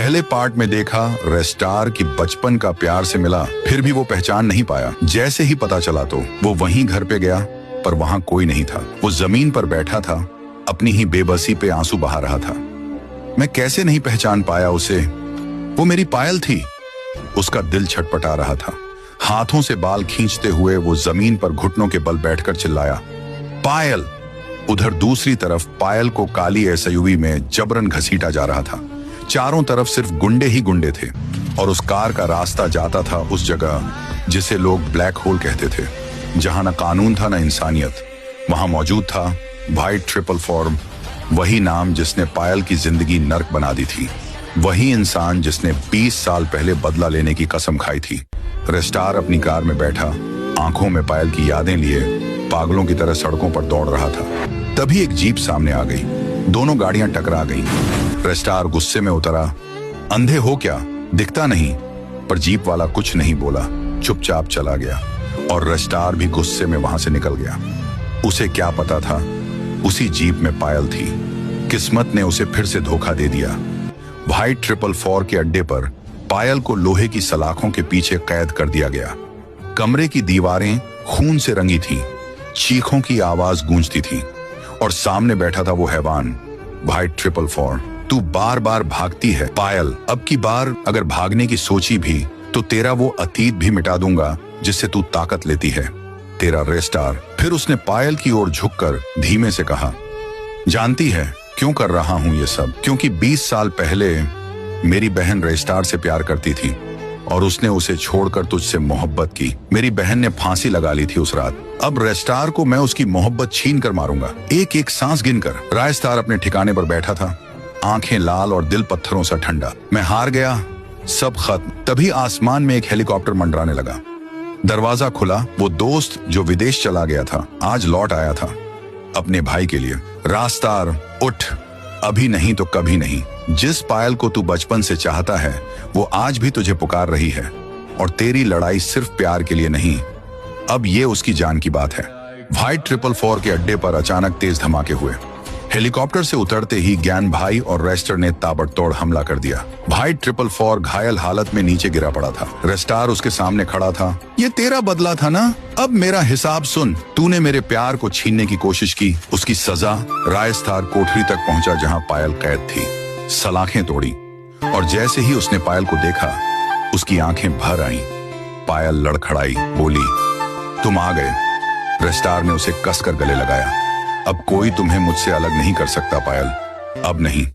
पहले पार्ट में देखा रेस्टार की बचपन का प्यार से मिला, फिर भी वो पहचान नहीं पाया। जैसे ही पता चला तो वो वहीं घर पे गया, पर वहां कोई नहीं था। वो जमीन पर बैठा था, अपनी ही बेबसी पे आंसू बहा रहा था। मैं कैसे नहीं पहचान पाया उसे? वो मेरी पायल थी। उसका दिल छटपटा रहा था। हाथों से बाल खींचते हुए वो जमीन पर घुटनों के बल बैठकर चिल्लाया, पायल। उधर दूसरी तरफ पायल को काली एसयूवी में जबरन घसीटा जा रहा था। चारों तरफ सिर्फ गुंडे ही गुंडे थे और उस कार का रास्ता जाता था उस जगह जिसे लोग ब्लैक होल कहते थे, जहां न कानून था न इंसानियत। वहां मौजूद था व्हाइट 444, वही नाम जिसने पायल की जिंदगी नर्क बना दी थी, वही इंसान जिसने 20 साल पहले बदला लेने की कसम खाई थी। रेस्टार अपनी कार में बैठा, आंखों में पायल की यादें लिए पागलों की तरह सड़कों पर दौड़ रहा था। तभी एक जीप सामने आ गई। दोनों गाड़ियां टकरा गईं। रेस्टार गुस्से में उतरा, अंधे हो क्या, दिखता नहीं? पर जीप वाला कुछ नहीं बोला, चुपचाप चला गया और रेस्टार भी गुस्से में वहां से निकल गया। उसे क्या पता था, उसी जीप में पायल थी। किस्मत ने उसे फिर से धोखा दे दिया। व्हाइट 444 के अड्डे पर पायल को लोहे की सलाखों के पीछे कैद कर दिया गया। कमरे की दीवारें खून से रंगी थीं, चीखों की आवाज गूंजती थी और सामने बैठा था वो हैवान, व्हाइट 444। तू बार बार भागती है पायल, अब की बार अगर भागने की सोची भी तो तेरा वो अतीत भी मिटा दूंगा जिससे तू ताकत लेती है, तेरा रेस्टार। फिर उसने पायल की ओर झुककर धीमे से कहा, जानती है क्यों कर रहा हूं ये सब? क्योंकि 20 साल पहले मेरी बहन रेस्टार से प्यार करती थी और उसने उसे छोड़कर तुझसे मोहब्बत की। मेरी बहन ने फांसी लगा ली थी उस रात। अब रेस्टार को मैं उसकी मोहब्बत छीन कर मारूंगा, एक एक सांस गिनकर। रेस्टार अपने ठिकाने पर बैठा था, आंखें लाल और दिल पत्थरों सा ठंडा। मैं हार गया, सब खत्म। तभी आसमान में एक हेलीकॉप्टर मंडराने लगा। दरवाजा खुला। वो दोस्त जो विदेश चला गया था आज लौट आया था अपने भाई के लिए। रेस्टार उठ, अभी नहीं तो कभी नहीं। जिस पायल को तू बचपन से चाहता है वो आज भी तुझे पुकार रही है और तेरी लड़ाई सिर्फ प्यार के लिए नहीं, अब ये उसकी जान की बात है। व्हाइट 444 के अड्डे पर अचानक तेज धमाके हुए। हेलीकॉप्टर से उतरते ही ज्ञान भाई और रेस्टर ने ताबड़तोड़ हमला कर दिया। व्हाइट 444 घायल हालत में नीचे गिरा पड़ा था। रेस्टार उसके सामने खड़ा था। ये तेरा बदला था ना, अब मेरा हिसाब सुन। तूने मेरे प्यार को छीनने की कोशिश की, उसकी सजा। रेस्टार कोठरी तक पहुंचा जहां पायल कैद थी, सलाखें तोड़ी और जैसे ही उसने पायल को देखा उसकी आंखें भर आईं। पायल लड़खड़ाई, बोली, तुम आ गए। रेस्टार ने उसे कसकर गले लगाया। अब कोई तुम्हें मुझसे अलग नहीं कर सकता पायल, अब नहीं।